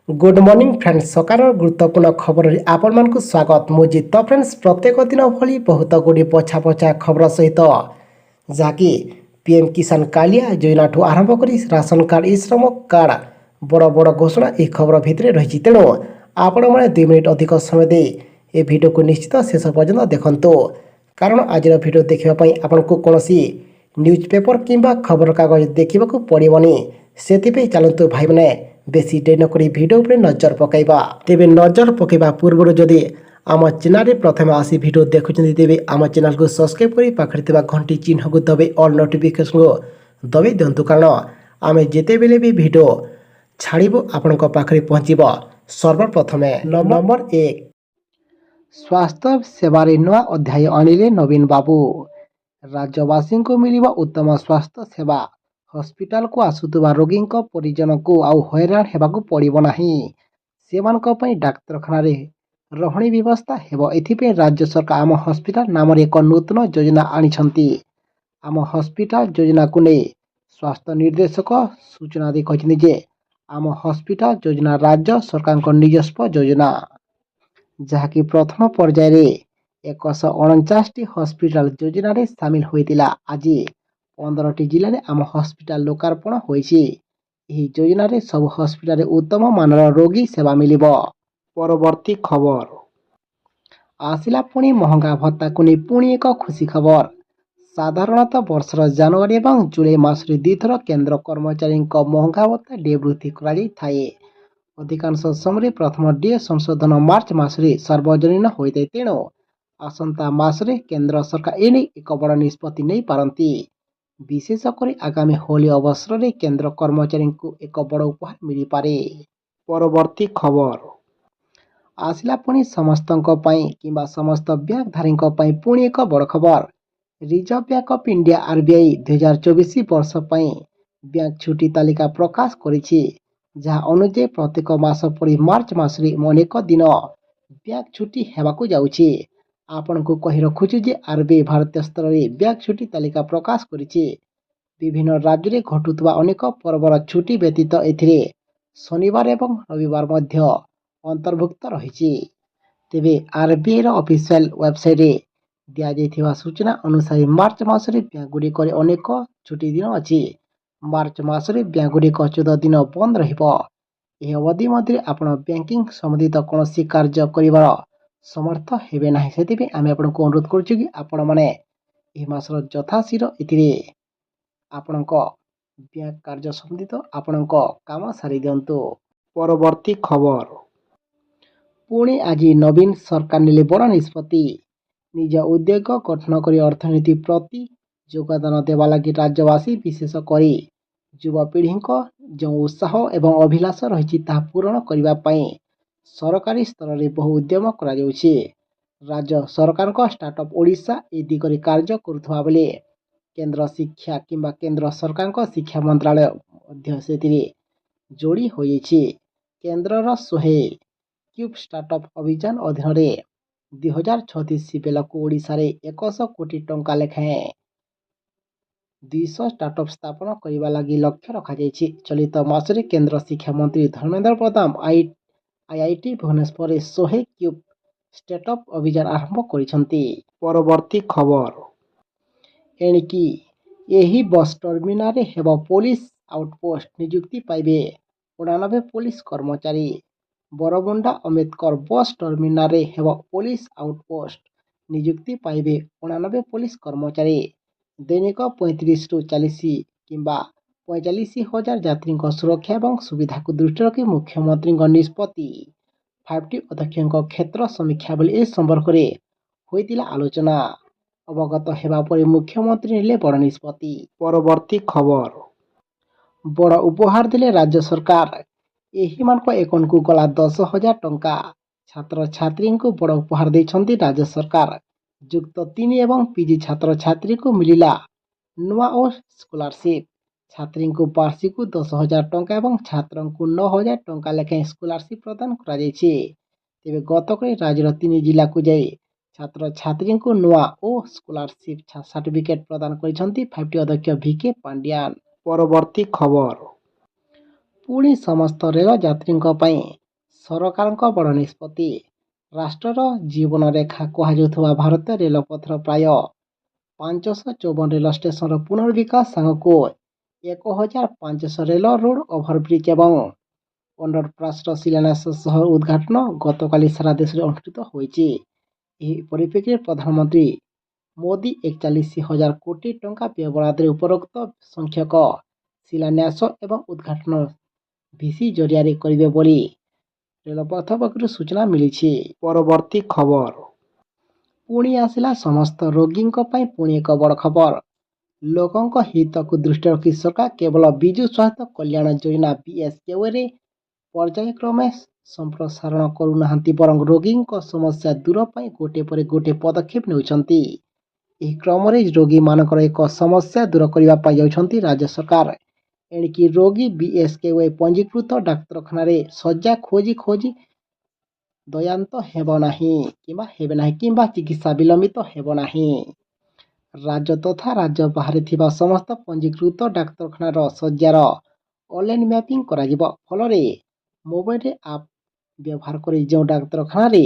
Good morning friends सकार गुरुत्वपूर्ण खबर आपण मानकु स्वागत मुझे तो फ्रेंड्स प्रत्येक दिन भली बहुत गुड़ी पछा पछा खबर सहित जहाँकि पीएम किसान कालिया योजना ठू आरंभ कर राशन कार्ड ई श्रम कार्ड बड़ बड़ घोषणा यह खबर भितर रही तेणु आपण मैंने 2 मिनिट अधिक समय दे ए वीडियो को निश्चित शेष पर्यंत देखंतु कारण आज वीडियो देखापी आपन को कौन न्यूज पेपर किंबा खबर कागज देखा पड़ोनी से चलतु भाई मैंने बेसी डे नक भिडियो पर नजर पकईबा तेरे नजर पकईबा पूर्व जदि आम चैनल प्रथम आसी भिडियो देखुं तेरे आम चैनल को सब्सक्राइब कर पाखे घंटी चिन्ह को दबे ऑल नोटिफिकेशन को दबे दिंतु कारण आम जिते बेले भी भिडियो छाड़ू आपण पाखे पहुँचब सर्वप्रथमे नंबर 1 स्वास्थ्य सेवार नुआ अध्याय आणिले नवीन बाबू राज्यवासी को मिलिबा उत्तम स्वास्थ्य सेवा हॉस्पिटल को आसुवा रोगी परिजन को आउ हैरान होगाकू पड़ो ना से डाक्तखाना रही व्यवस्था हेब एथिपे राज्य सरकार आम हॉस्पिटल नाम एक नूतन योजना आनी आम हॉस्पिटल योजना को नहीं स्वास्थ्य निर्देशक सूचना दे कहते आम हॉस्पिटल योजना राज्य सरकार निजस्व योजना जहाँकि प्रथम पर्यायर 149 हॉस्पिटल योजन सामिल होता आज 15टी जिले में आम हॉस्पिटल लोकार्पण होती योजन सब हॉस्पिटल उत्तम मानर रोगी सेवा मिल परवर्ती खबर आसला पुणी महंगा भत्ता को नहीं पुणी एक खुशी खबर साधारणतः वर्षर जनवरी और जुलाई मासरे दुईथर केन्द्र कर्मचारी महंगा भत्ता डे वृद्धि कराए अधिकांश समय प्रथम डे संशोधन मार्च मासरे सार्वजनीन होता है तेणु आसंता मासरे केन्द्र सरकार एने एक बड़ निष्पत्ति नहीं पारती विशेषकर आगामी होली अवसर में केन्द्र कर्मचारी को एक बड़ उपहार मिल पारे परवर्ती खबर आसला पुणी समस्त कि समस्त बैंकधारी पुणी एक बड़ खबर reserve bank of India RBI 2024 वर्ष बैंक छुट्टी तालिका प्रकाश करिछि जहाँ अनुଯାयी प्रत्येक मास परि मार्च मासरे अनेक दिन बैंक छुट्टी हेबाकू जाउछि आपण को कहि रखुछु जे आरबीआई भारतीय स्तर में बैंक छुट्टी तालिका प्रकाश करिछि विभिन्न राज्य में घटुवा अनेक पर्वर छुट्टी व्यतीत एथिरे शनिवार एवं रविवार मध्य अंतर्भुक्त रही तेबे आरबीआई ऑफिशियल वेबसाइट रे दिया जाइथिबा सूचना अनुसार मार्च मासरे बैंक गुड़िक अनेक छुट्टी दिन अच्छी मार्च मासरे बैंक गुड़िक 14 दिन बंद रहिबो यह अवधि मध्य आपण बैंकिंग संबंधित कौन कार्य कर समर्थ हेबे नाही सेतिबे आमे आपण को अनुरोध करछु कि आपण माने एही मासर यथाशीघ्र एथिरे आपणक बैंक कार्य संबंधित आपणक काम सारी दियंतु परवर्ती खबर पुणे आज नवीन सरकार नेले बड़ निष्पत्ति निज उद्योग गठन कर अर्थनीति प्रति योगदान देवा लगी राज्यवासी विशेषकर युवपीढ़ी जो उत्साह एवं अभिलाष रही पूरण करने सरकारी स्तर में बहु उद्यम कर राज्य सरकार स्टार्टअप ओडिशा ए दिगरे कार्य करुवा बेले केंद्र शिक्षा किंबा केंद्र सरकार शिक्षा मंत्रालय से जोड़ी होइछि केंद्रर 100 क्यूब स्टार्टअप अभियान अधीन 2036 बेल को ओडिशा रे 100 कोटी टंका लेखाएं 200 स्टार्टअप स्थापन करने लगी लक्ष्य रखा चलित मासरे केंद्र शिक्षा मंत्री Dharmendra Pradhan IIT Bhubaneswar 100 cube startup अभियान आरंभ करिसेंती परवर्ती खबर एणिकी यही बस टर्मिनाल रे हेब पुलिस आउटपोस्ट नियुक्ति पाइबे 89 पुलिस कर्मचारी बरमुंडा अम्बेडकर बस टर्मिनाल रे हेब पुलिस आउटपोस्ट नियुक्ति पाइबे 89 पुलिस कर्मचारी दैनिक 35 रु 40 किंबा 45,000 यात्री सुरक्षा और सुविधा को दृष्टि रखी मुख्यमंत्री निष्पत्ति 5T अध्यक्ष क्षेत्र समीक्षा बेले ए संपर्क में होइतिला आलोचना अवगत हेबा परे मुख्यमंत्री नेले बड़ निष्पत्ति परवर्ती खबर बड़ उपहार देले राज्य सरकार एही मानक एकाउंट को गला 10,000 टंका छात्र छात्री को बड़ उपहार देछंती राज्य सरकार युक्त 3 एवं पीजी छात्र छात्री को मिलिला नुआ और स्कॉलरशिप छात्री को वार्षिक 10,000 टंका एवं छात्र को 9,000 टंका लेखाएं स्कॉलरशिप प्रदान करा तेरे गतकाल राज्यर 3 जिला को जाई छात्र छात्री को नुआ और स्कॉलरशिप सर्टिफिकेट प्रदान करिसेंती 5T अध्यक्ष भिके पांड्यान परवर्ती खबर ପୁଣି ସମସ୍ତ ରେଳ ଯାତ୍ରୀଙ୍କ ପାଇଁ ସରକାରଙ୍କ ବଡ଼ ନିଷ୍ପତ୍ତି। ରାଷ୍ଟ୍ରର ଜୀବନରେଖା କୁହାଯାଉଥିବା ଭାରତୀୟ ରେଳପଥର ପ୍ରାୟ 554 ରେଳ ଷ୍ଟେସନର ପୁନର୍ବିକାଶ ସାଙ୍ଗକୁ 1500 ରେଳ ରୋଡ୍ ଓଭରବ୍ରିଜ୍ ଏବଂ ଅଣ୍ଡରପାସ୍ର ଶିଳାନ୍ୟାସ ସହ ଉଦ୍ଘାଟନ ଗତକାଲି ସାରା ଦେଶରେ ଅନୁଷ୍ଠିତ ହୋଇଛି। ଏହି ପରିପ୍ରେକ୍ଷୀରେ ପ୍ରଧାନମନ୍ତ୍ରୀ ମୋଦି 41,000 କୋଟି ଟଙ୍କା ବ୍ୟୟବରାଦରେ ଉପରୋକ୍ତ ସଂଖ୍ୟକ ଶିଳାନ୍ୟାସ ଏବଂ ଉଦ୍ଘାଟନ ଭିସି ଜରିଆରେ କରିବେ ବୋଲି ରେଳପଥ ପକ୍ଷରୁ ସୂଚନା ମିଳିଛି। ପରବର୍ତ୍ତୀ ଖବର। ପୁଣି ଆସିଲା ସମସ୍ତ ରୋଗୀଙ୍କ ପାଇଁ ପୁଣି ଏକ ବଡ଼ ଖବର। ଲୋକଙ୍କ ହିତକୁ ଦୃଷ୍ଟିରେ ରଖି ସରକାର କେବଳ ବିଜୁ ସ୍ୱାସ୍ଥ୍ୟ କଲ୍ୟାଣ ଯୋଜନା BSKYରେ ପର୍ଯ୍ୟାୟକ୍ରମେ ସମ୍ପ୍ରସାରଣ କରୁନାହାନ୍ତି ବରଂ ରୋଗୀଙ୍କ ସମସ୍ୟା ଦୂର ପାଇଁ ଗୋଟିଏ ପରେ ଗୋଟିଏ ପଦକ୍ଷେପ ନେଉଛନ୍ତି। ଏହି କ୍ରମରେ ରୋଗୀମାନଙ୍କର ଏକ ସମସ୍ୟା ଦୂର କରିବା ପାଇଁ ଯାଉଛନ୍ତି ରାଜ୍ୟ ସରକାର। ଏଣିକି ରୋଗୀ BSKY ପଞ୍ଜୀକୃତ ଡାକ୍ତରଖାନାରେ ଶଯ୍ୟା ଖୋଜି ଦୟାନ୍ତ ହେବେ ନାହିଁ କିମ୍ବା ଚିକିତ୍ସା ବିଳମ୍ବିତ ହେବ ନାହିଁ। ରାଜ୍ୟ ତଥା ରାଜ୍ୟ ବାହାରେ ଥିବା ସମସ୍ତ ପଞ୍ଜୀକୃତ ଡାକ୍ତରଖାନାର ଶଯ୍ୟାର ଅନଲାଇନ୍ ମ୍ୟାପିଂ କରାଯିବ। ଫଳରେ ମୋବାଇଲ ଆପ୍ ବ୍ୟବହାର କରି ଯେଉଁ ଡାକ୍ତରଖାନାରେ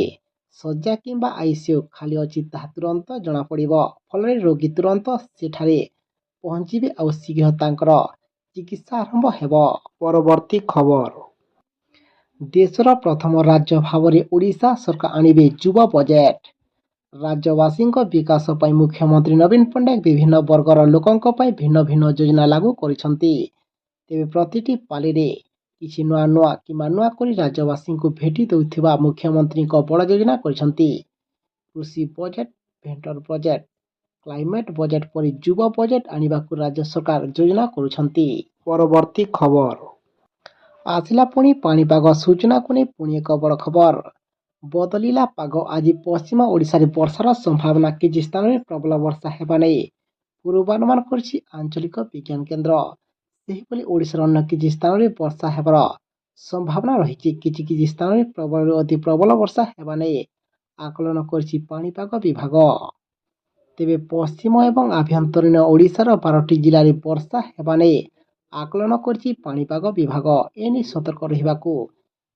ଶଯ୍ୟା କିମ୍ବା ICU ଖାଲି ଅଛି ତାହା ତୁରନ୍ତ ଜଣାପଡ଼ିବ। ଫଳରେ ରୋଗୀ ତୁରନ୍ତ ସେଠାରେ ପହଞ୍ଚିବେ ଆଉ ଶୀଘ୍ର ତାଙ୍କର ଚିକିତ୍ସା ଆରମ୍ଭ ହେବ। ପରବର୍ତ୍ତୀ ଖବର। ଦେଶର ପ୍ରଥମ ରାଜ୍ୟ ଭାବରେ ଓଡ଼ିଶା ସରକାର ଆଣିବେ ଯୁବ ବଜେଟ୍। ରାଜ୍ୟବାସୀଙ୍କ ବିକାଶ ପାଇଁ ମୁଖ୍ୟମନ୍ତ୍ରୀ ନବୀନ ପଟ୍ଟନାୟକ ବିଭିନ୍ନ ବର୍ଗର ଲୋକଙ୍କ ପାଇଁ ଭିନ୍ନ ଭିନ୍ନ ଯୋଜନା ଲାଗୁ କରିଛନ୍ତି। ତେବେ ପ୍ରତିଟି ପାଳିରେ କିଛି ନୂଆ କରି ରାଜ୍ୟବାସୀଙ୍କୁ ଭେଟି ଦେଉଥିବା ମୁଖ୍ୟମନ୍ତ୍ରୀଙ୍କ ବଡ଼ ଯୋଜନା କରିଛନ୍ତି। କୃଷି ବଜେଟ୍, ଭେଣ୍ଟର ବଜେଟ୍, କ୍ଲାଇମେଟ୍ ବଜେଟ୍ ପରି ଯୁବ ବଜେଟ୍ ଆଣିବାକୁ ରାଜ୍ୟ ସରକାର ଯୋଜନା କରୁଛନ୍ତି। ପରବର୍ତ୍ତୀ ଖବର। ଆସିଲା ପୁଣି ପାଣିପାଗ ସୂଚନାକୁ ନେଇ ପୁଣି ଏକ ବଡ଼ ଖବର। ବଦଳିଲା ପାଗ। ଆଜି ପଶ୍ଚିମ ଓଡ଼ିଶାରେ ବର୍ଷାର ସମ୍ଭାବନା, କିଛି ସ୍ଥାନରେ ପ୍ରବଳ ବର୍ଷା ହେବା ନେଇ ପୂର୍ବାନୁମାନ କରିଛି ଆଞ୍ଚଳିକ ବିଜ୍ଞାନ କେନ୍ଦ୍ର। ସେହିଭଳି ଓଡ଼ିଶାର ଅନ୍ୟ କିଛି ସ୍ଥାନରେ ବର୍ଷା ହେବାର ସମ୍ଭାବନା ରହିଛି। କିଛି ସ୍ଥାନରେ ପ୍ରବଳରୁ ଅତି ପ୍ରବଳ ବର୍ଷା ହେବା ନେଇ ଆକଳନ କରିଛି ପାଣିପାଗ ବିଭାଗ। ତେବେ ପଶ୍ଚିମ ଏବଂ ଆଭ୍ୟନ୍ତରୀଣ ଓଡ଼ିଶାର 12ଟି ଜିଲ୍ଲାରେ ବର୍ଷା ହେବା ନେଇ ଆକଳନ କରିଛି ପାଣିପାଗ ବିଭାଗ। ଏନେଇ ସତର୍କ ରହିବାକୁ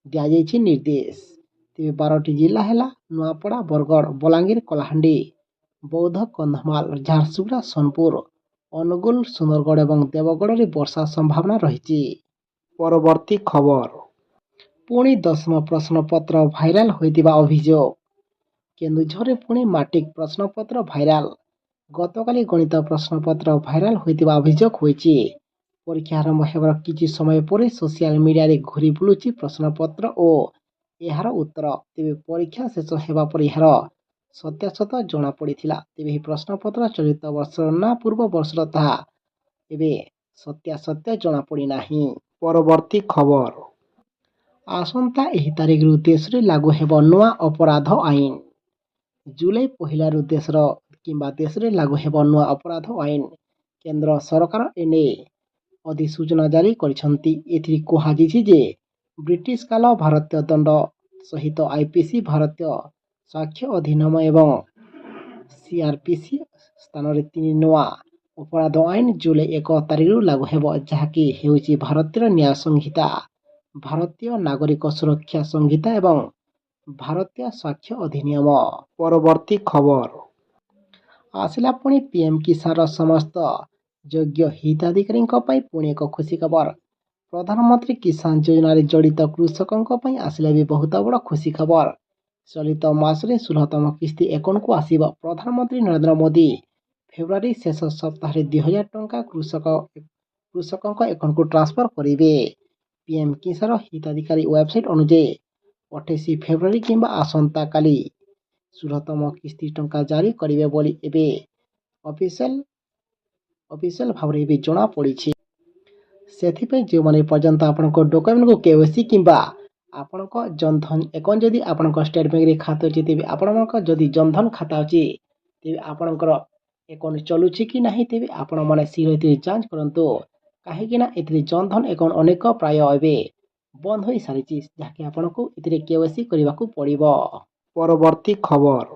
ଦିଆଯାଇଛି ନିର୍ଦ୍ଦେଶ। ତେବେ 12ଟି ଜିଲ୍ଲା ହେଲା ନୂଆପଡ଼ା, ବରଗଡ଼, ବଲାଙ୍ଗୀର, କଳାହାଣ୍ଡି, ବୌଦ୍ଧ, କନ୍ଧମାଳ, ଝାରସୁଗୁଡ଼ା, ସୋନପୁର, ଅନୁଗୁଳ, ସୁନ୍ଦରଗଡ଼ ଏବଂ ଦେବଗଡ଼ରେ ବର୍ଷା ସମ୍ଭାବନା ରହିଛି। ପରବର୍ତ୍ତୀ ଖବର। ପୁଣି 10ମ ପ୍ରଶ୍ନପତ୍ର ଭାଇରାଲ ହୋଇଥିବା ଅଭିଯୋଗ। କେନ୍ଦୁଝରରେ ପୁଣି ମାଟ୍ରିକ ପ୍ରଶ୍ନପତ୍ର ଭାଇରାଲ। ଗତକାଲି ଗଣିତ ପ୍ରଶ୍ନପତ୍ର ଭାଇରାଲ ହୋଇଥିବା ଅଭିଯୋଗ ହୋଇଛି। ପରୀକ୍ଷା ଆରମ୍ଭ ହେବାର କିଛି ସମୟ ପରେ ସୋସିଆଲ ମିଡିଆରେ ଘୁରି ବୁଲୁଛି ପ୍ରଶ୍ନପତ୍ର ଓ ଏହାର ଉତ୍ତର। ତେବେ ପରୀକ୍ଷା ଶେଷ ହେବା ପରେ ଏହାର ସତ୍ୟାସତ୍ୟ ଜଣାପଡ଼ିଥିଲା। ତେବେ ଏହି ପ୍ରଶ୍ନପତ୍ର ଚଳିତ ବର୍ଷର ନା ପୂର୍ବ ବର୍ଷର ତାହା ଏବେ ସତ୍ୟାସତ୍ୟ ଜଣାପଡ଼ିନାହିଁ। ପରବର୍ତ୍ତୀ ଖବର। ଆସନ୍ତା ଏହି ତାରିଖରୁ ଦେଶରେ ଲାଗୁ ହେବ ନୂଆ ଅପରାଧ ଆଇନ। ଜୁଲାଇ 1ରୁ ଦେଶରେ ଲାଗୁ ହେବ ନୂଆ ଅପରାଧ ଆଇନ। କେନ୍ଦ୍ର ସରକାର ଏନେଇ ଅଧିସୂଚନା ଜାରି କରିଛନ୍ତି। ଏଥିରେ କୁହାଯାଇଛି ଯେ ବ୍ରିଟିଶ କାଳ ଭାରତୀୟ ଦଣ୍ଡ ସହିତ IPC, ଭାରତୀୟ ସାକ୍ଷ୍ୟ ଅଧିନିୟମ ଏବଂ CRPC ସ୍ଥାନରେ 3 ନୂଆ ଅପରାଧ ଆଇନ ଜୁଲାଇ 1 ତାରିଖରୁ ଲାଗୁ ହେବ, ଯାହାକି ହେଉଛି ଭାରତୀୟ ନ୍ୟାୟ ସଂହିତା, ଭାରତୀୟ ନାଗରିକ ସୁରକ୍ଷା ସଂହିତା ଏବଂ ଭାରତୀୟ ସାକ୍ଷ୍ୟ ଅଧିନିୟମ। ପରବର୍ତ୍ତୀ ଖବର। ଆସିଲା ପୁଣି PM କିଷାନର ସମସ୍ତ ଯୋଗ୍ୟ ହିତାଧିକାରୀଙ୍କ ପାଇଁ ପୁଣି ଏକ ଖୁସି ଖବର। ପ୍ରଧାନମନ୍ତ୍ରୀ କିଷାନ ଯୋଜନାରେ ଜଡ଼ିତ କୃଷକଙ୍କ ପାଇଁ ଆସିଲା ବି ବହୁତ ବଡ଼ ଖୁସି ଖବର। ଚଳିତ ମାସରେ 16ତମ କିସ୍ତି ଆକାଉଣ୍ଟକୁ ଆସିବ। ପ୍ରଧାନମନ୍ତ୍ରୀ ନରେନ୍ଦ୍ର ମୋଦି ଫେବୃଆରୀ ଶେଷ ସପ୍ତାହରେ 2,000 ଟଙ୍କା କୃଷକଙ୍କ ଆକାଉଣ୍ଟକୁ ଟ୍ରାନ୍ସଫର କରିବେ। PM କିଷାନ ହିତାଧିକାରୀ ୱେବସାଇଟ୍ ଅନୁଯାୟୀ 28 ଫେବୃଆରୀ କିମ୍ବା ଆସନ୍ତାକାଲି 16ତମ କିସ୍ତି ଟଙ୍କା ଜାରି କରିବେ ବୋଲି ଏବେ ଅଫିସିଆଲ ଭାବରେ ଏବେ ଜଣାପଡ଼ିଛି। ସେଥିପାଇଁ ଯେଉଁମାନେ ଏପର୍ଯ୍ୟନ୍ତ ଆପଣଙ୍କ ଡକୁମେଣ୍ଟକୁ KYC କିମ୍ବା ଆପଣଙ୍କ ଜନଧନ ଆକାଉଣ୍ଟ, ଯଦି ଆପଣଙ୍କ ଷ୍ଟେଟ୍ ବ୍ୟାଙ୍କରେ ଖାତା ଅଛି ତେବେ ଆପଣଙ୍କ ଯଦି ଜନଧନ ଖାତା ଅଛି ତେବେ ଆପଣଙ୍କର ଆକାଉଣ୍ଟ ଚାଲୁଛି କି ନାହିଁ ତେବେ ଆପଣମାନେ ଶୀଘ୍ର ଏଥିରେ ଯାଞ୍ଚ କରନ୍ତୁ। କାହିଁକିନା ଏଥିରେ ଜନଧନ ଆକାଉଣ୍ଟ ଅନେକ ପ୍ରାୟ ଏବେ ବନ୍ଦ ହୋଇସାରିଛି, ଯାହାକି ଆପଣଙ୍କୁ ଏଥିରେ KYC କରିବାକୁ ପଡ଼ିବ। ପରବର୍ତ୍ତୀ ଖବର।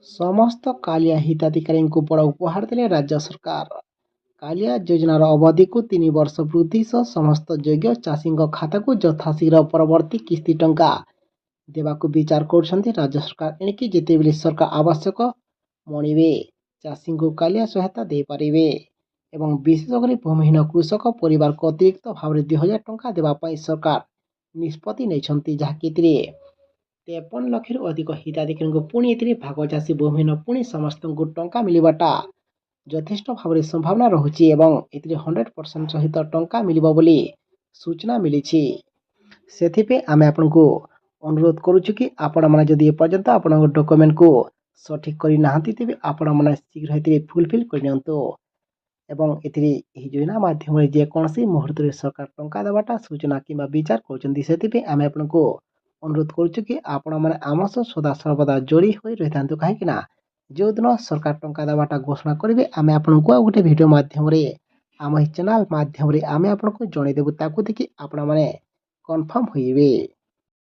ସମସ୍ତ କାଳିଆ ହିତାଧିକାରୀଙ୍କୁ ବଡ଼ ଉପହାର ଦେଲେ ରାଜ୍ୟ ସରକାର। କାଳିଆ ଯୋଜନାର ଅବଧିକୁ 3 ବର୍ଷ ବୃଦ୍ଧି ସହ ସମସ୍ତ ଯୋଗ୍ୟ ଚାଷୀଙ୍କ ଖାତାକୁ ଯଥାଶୀଘ୍ର ପରବର୍ତ୍ତୀ କିସ୍ତି ଟଙ୍କା ଦେବାକୁ ବିଚାର କରୁଛନ୍ତି ରାଜ୍ୟ ସରକାର। ଏଣିକି ଯେତେବେଳେ ସରକାର ଆବଶ୍ୟକ ମଣିବେ ଚାଷୀଙ୍କୁ କାଳିଆ ସହାୟତା ଦେଇପାରିବେ ଏବଂ ବିଶେଷ କରି ଭୂମିହୀନ କୃଷକ ପରିବାରକୁ ଅତିରିକ୍ତ ଭାବରେ 2,000 ଟଙ୍କା ଦେବା ପାଇଁ ସରକାର ନିଷ୍ପତ୍ତି ନେଇଛନ୍ତି, ଯାହାକି ଏଥିରେ 53 ଲକ୍ଷରୁ ଅଧିକ ହିତାଧିକାରୀଙ୍କୁ ପୁଣି ଏଥିରେ ଭାଗ ଚାଷୀ ଭୂମିହୀନ ପୁଣି ସମସ୍ତଙ୍କୁ ଟଙ୍କା ମିଳିବାଟା ଯଥେଷ୍ଟ ଭାବରେ ସମ୍ଭାବନା ରହୁଛି ଏବଂ ଏଥିରେ 100% ସହିତ ଟଙ୍କା ମିଳିବ ବୋଲି ସୂଚନା ମିଳିଛି। ସେଥିପାଇଁ ଆମେ ଆପଣଙ୍କୁ ଅନୁରୋଧ କରୁଛୁ କି ଆପଣମାନେ ଯଦି ଏପର୍ଯ୍ୟନ୍ତ ଆପଣଙ୍କ ଡକୁମେଣ୍ଟକୁ ସଠିକ୍ କରିନାହାନ୍ତି ତେବେ ଆପଣମାନେ ଶୀଘ୍ର ଏଥିରେ ଫୁଲଫିଲ୍ କରିନିଅନ୍ତୁ ଏବଂ ଏଥିରେ ଏହି ଯୋଜନା ମାଧ୍ୟମରେ ଯେକୌଣସି ମୁହୂର୍ତ୍ତରେ ସରକାର ଟଙ୍କା ଦେବାଟା ସୂଚନା କିମ୍ବା ବିଚାର କରୁଛନ୍ତି। ସେଥିପାଇଁ ଆମେ ଆପଣଙ୍କୁ ଅନୁରୋଧ କରୁଛୁ କି ଆପଣମାନେ ଆମ ସହ ସଦାସର୍ବଦା ଯୋଡ଼ି ହୋଇ ରହିଥାନ୍ତୁ, କାହିଁକି ନା ଯେଉଁଦିନ ସରକାର ଟଙ୍କା ଦେବାଟା ଘୋଷଣା କରିବେ ଆମେ ଆପଣଙ୍କୁ ଆଉ ଗୋଟେ ଭିଡ଼ିଓ ମାଧ୍ୟମରେ ଆମ ଏହି ଚ୍ୟାନେଲ୍ ମାଧ୍ୟମରେ ଆମେ ଆପଣଙ୍କୁ ଜଣାଇଦେବୁ, ତାକୁ ଦେଖି ଆପଣମାନେ କନଫର୍ମ ହୋଇବେ।